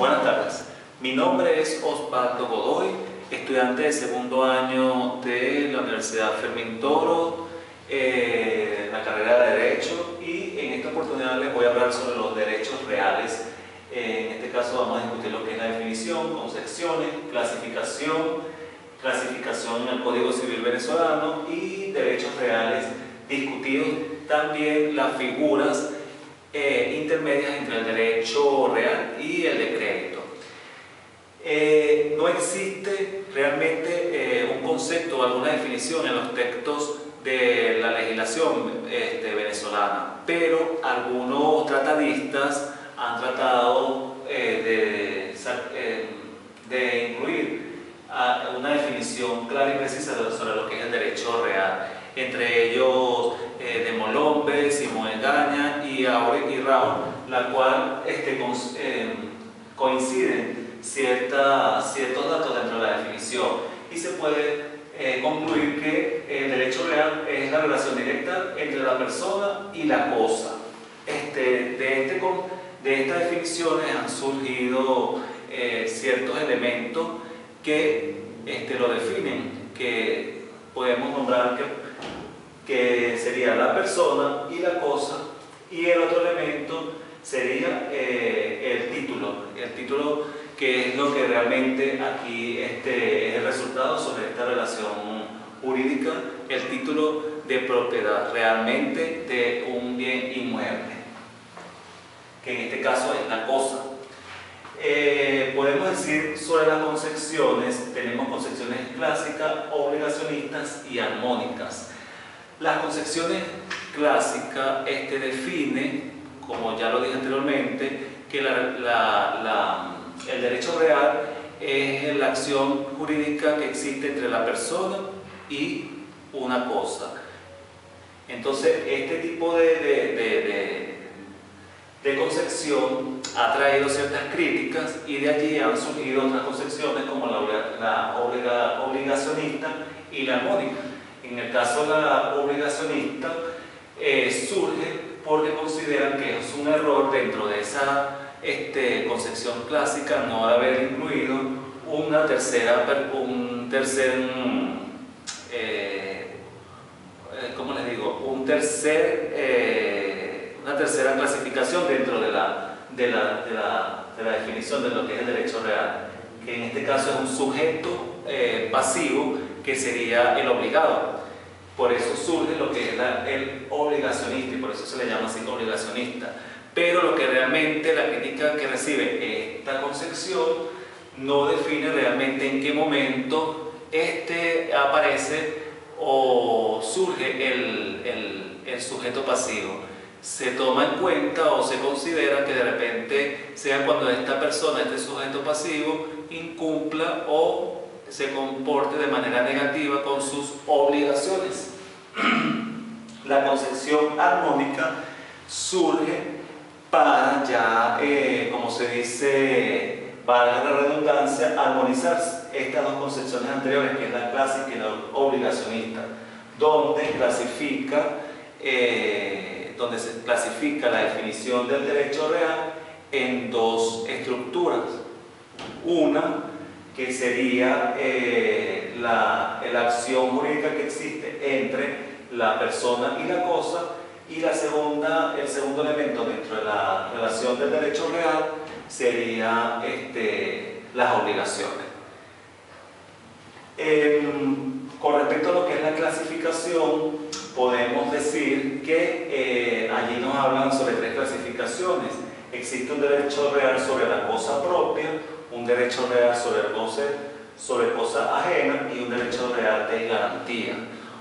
Buenas tardes, mi nombre es Osvaldo Godoy, estudiante de segundo año de la Universidad Fermín Toro, la carrera de Derecho, y en esta oportunidad les voy a hablar sobre los derechos reales. En este caso vamos a discutir lo que es la definición, concepciones, clasificación en el Código Civil venezolano y derechos reales discutidos, también las figuras intermedias entre el derecho real y el de crédito. No existe realmente un concepto o alguna definición en los textos de la legislación venezolana, pero algunos tratadistas han tratado de incluir una definición clara y precisa sobre lo que es el derecho real, entre ellos de Molombe, Simón Engaña y Aure y Raúl, la cual coinciden ciertos datos dentro de la definición, y se puede concluir que el derecho real es la relación directa entre la persona y la cosa. De estas definiciones han surgido ciertos elementos que lo definen, que podemos nombrar que sería la persona y la cosa, y el otro elemento sería el título que es lo que realmente aquí es el resultado sobre esta relación jurídica, el título de propiedad realmente de un bien inmueble, que en este caso es la cosa. Podemos decir sobre las concepciones, tenemos concepciones clásicas, obligacionistas y armónicas. Las concepciones clásicas define, como ya lo dije anteriormente, que el derecho real es la acción jurídica que existe entre la persona y una cosa. Entonces, este tipo de concepción ha traído ciertas críticas, y de allí han surgido otras concepciones como la obligacionista y la armónica. En el caso de la obligacionista surge porque consideran que es un error dentro de esa concepción clásica no haber incluido una tercera clasificación dentro de la definición de lo que es el derecho real, que en este caso es un sujeto pasivo, que sería el obligado. Por eso surge lo que es el obligacionista, y por eso se le llama así obligacionista. Pero lo que realmente la crítica que recibe esta concepción no define realmente en qué momento aparece o surge el sujeto pasivo. Se toma en cuenta o se considera que de repente sea cuando esta persona, este sujeto pasivo, incumpla o se comporte de manera negativa con sus obligaciones. La concepción armónica surge para ya, como se dice, para la redundancia, armonizar estas dos concepciones anteriores, que es la clásica y la obligacionista, donde se clasifica la definición del derecho real en dos estructuras. Una que sería la acción jurídica que existe entre la persona y la cosa, y el segundo elemento dentro de la relación del derecho real sería las obligaciones. Con respecto a lo que es la clasificación, podemos decir que allí nos hablan sobre tres clasificaciones. Existe un derecho real sobre la cosa propia, un derecho real sobre cosa ajena y un derecho real de garantía.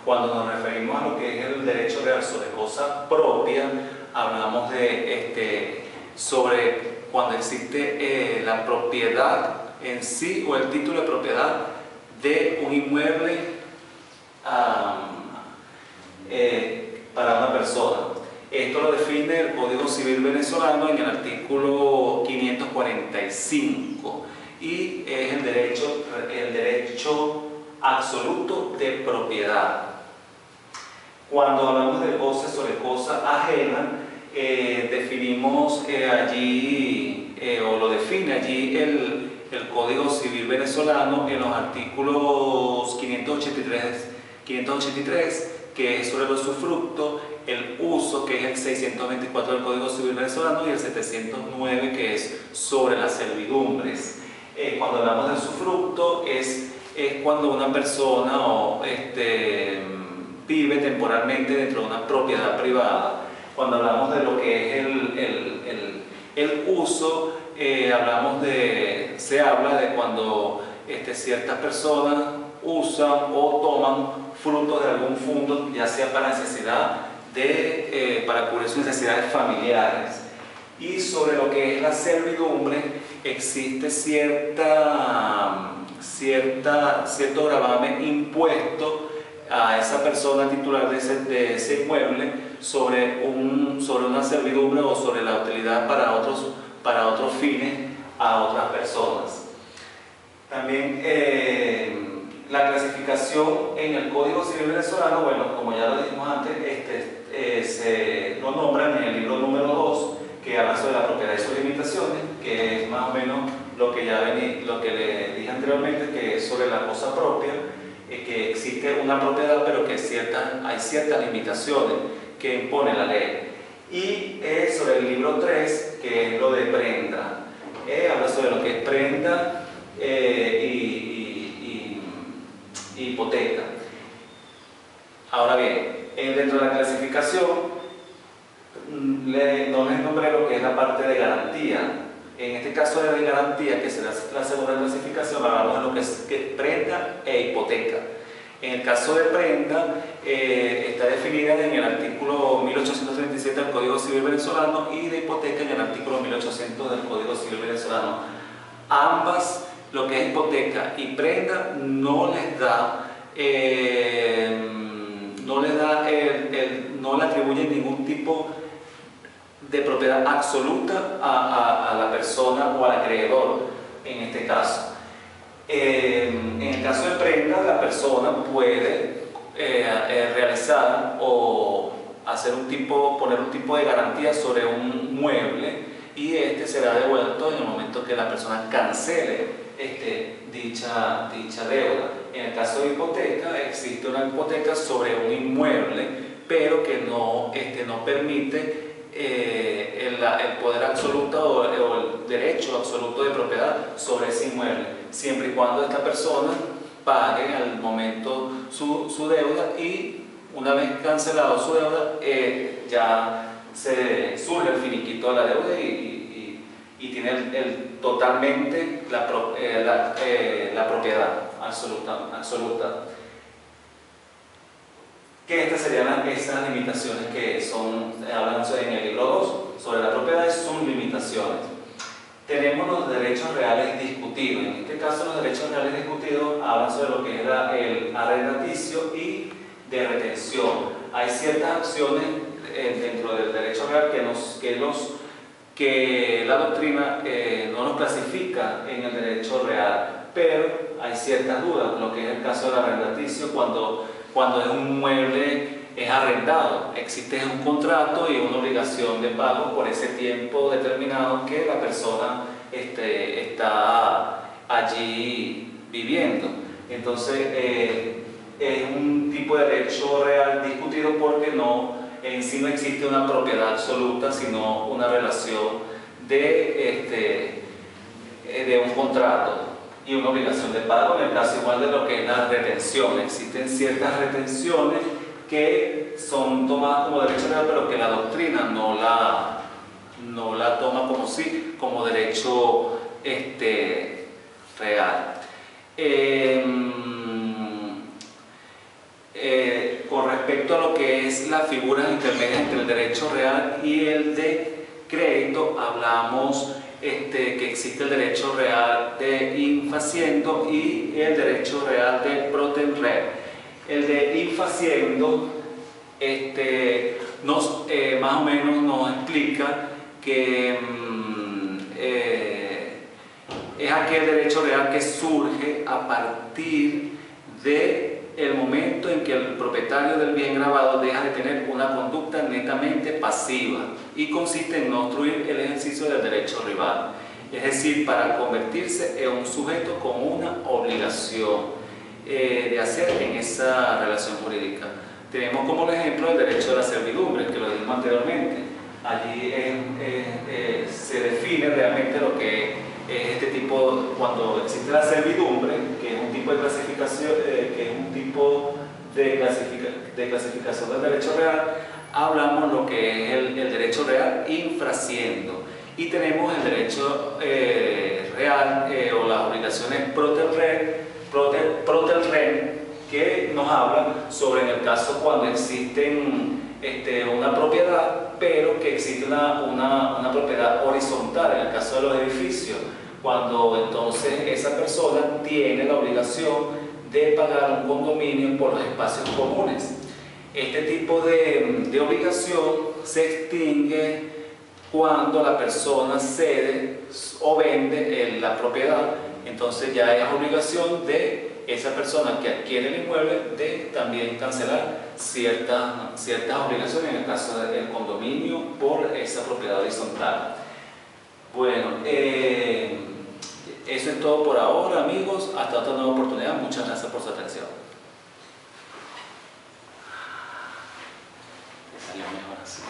Cuando nos referimos a lo que es el derecho real sobre cosa propia, hablamos sobre cuando existe la propiedad en sí o el título de propiedad de un inmueble para una persona. Esto lo define el Código Civil venezolano en el artículo 545, y es el derecho absoluto de propiedad. Cuando hablamos de goce sobre cosa ajena, definimos allí o lo define allí el Código Civil venezolano en los artículos 583, que es sobre el usufructo, el uso, que es el 624 del Código Civil venezolano, y el 709, que es sobre las servidumbres. Cuando hablamos de usufructo es cuando una persona vive temporalmente dentro de una propiedad privada. Cuando hablamos de lo que es el uso, se habla de cuando ciertas personas usan o toman frutos de algún fondo, ya sea para para cubrir sus necesidades familiares. Y sobre lo que es la servidumbre, existe cierto gravamen impuesto a esa persona titular de ese inmueble sobre una servidumbre o sobre la utilidad para otros fines a otras personas. También la clasificación en el Código Civil venezolano, bueno, como ya lo dijimos antes, se lo nombran en el libro número 2, que habla sobre la propiedad y sus limitaciones, que es más o menos lo que le dije anteriormente, que es sobre la cosa propia, que existe una propiedad, pero que hay ciertas limitaciones que impone la ley. Y sobre el libro 3, que es lo de prenda, habla sobre lo que es prenda y hipoteca. Ahora bien, dentro de la clasificación no les nombré lo que es la parte de garantía. En este caso de garantía, que será la segunda clasificación, hablamos de lo que es prenda e hipoteca. En el caso de prenda, está definida en el artículo 1837 del Código Civil venezolano, y de hipoteca en el artículo 1800 del Código Civil venezolano. Ambas, lo que es hipoteca y prenda, no le atribuyen ningún tipo de propiedad absoluta a la persona o al acreedor en este caso. En el caso de prenda, la persona puede realizar o poner un tipo de garantía sobre un mueble, y será devuelto en el momento que la persona cancele dicha deuda. En el caso de hipoteca, existe una hipoteca sobre un inmueble, pero que no permite el poder absoluto o el derecho absoluto de propiedad sobre ese inmueble, siempre y cuando esta persona pague al momento su deuda, y una vez cancelado su deuda, ya surge el finiquito de la deuda y tiene totalmente la propiedad absoluta. Que estas serían esas limitaciones que hablan en el libro 2 sobre la propiedad y sus limitaciones. Tenemos los derechos reales discutidos. En este caso, los derechos reales discutidos hablan sobre lo que es el arrendaticio y de retención. Hay ciertas acciones dentro del derecho real que la doctrina no nos clasifica en el derecho real, pero hay ciertas dudas. Lo que es el caso del arrendaticio, cuando es un mueble, es arrendado, existe un contrato y una obligación de pago por ese tiempo determinado que la persona está allí viviendo. Entonces es un tipo de derecho real discutido, porque en sí no existe una propiedad absoluta, sino una relación de un contrato y una obligación de pago. En el caso igual de lo que es la retención, existen ciertas retenciones que son tomadas como derecho real, pero que la doctrina no la toma como derecho real. Con respecto a lo que es las figuras intermedias entre el derecho real y el de crédito, hablamos que existe el derecho real de in faciendo y el derecho real de pro tempore. El de in faciendo más o menos nos explica que es aquel derecho real que surge a partir del momento en que el propietario del bien grabado deja de tener una conducta netamente pasiva y consiste en no obstruir el ejercicio del derecho rival. es decir, para convertirse en un sujeto con una obligación de hacer en esa relación jurídica. Tenemos como ejemplo el derecho de la servidumbre, que lo dijimos anteriormente. Allí se define realmente lo que es este tipo, cuando existe la servidumbre, que es un tipo de clasificación, de clasificación del derecho real. Hablamos lo que es el derecho real infraciendo, y tenemos el derecho real o las obligaciones pro terreno, que nos hablan sobre en el caso cuando existen una propiedad, pero que existe una propiedad horizontal, en el caso de los edificios, cuando entonces esa persona tiene la obligación de pagar un condominio por los espacios comunes. Este tipo de obligación se extingue cuando la persona cede o vende la propiedad. Entonces ya es obligación de esa persona que adquiere el inmueble de también cancelar ciertas obligaciones, en el caso del condominio por esa propiedad horizontal. Bueno, eso es todo por ahora, amigos. Hasta otra nueva oportunidad. Muchas gracias por su atención. Salió mejor así.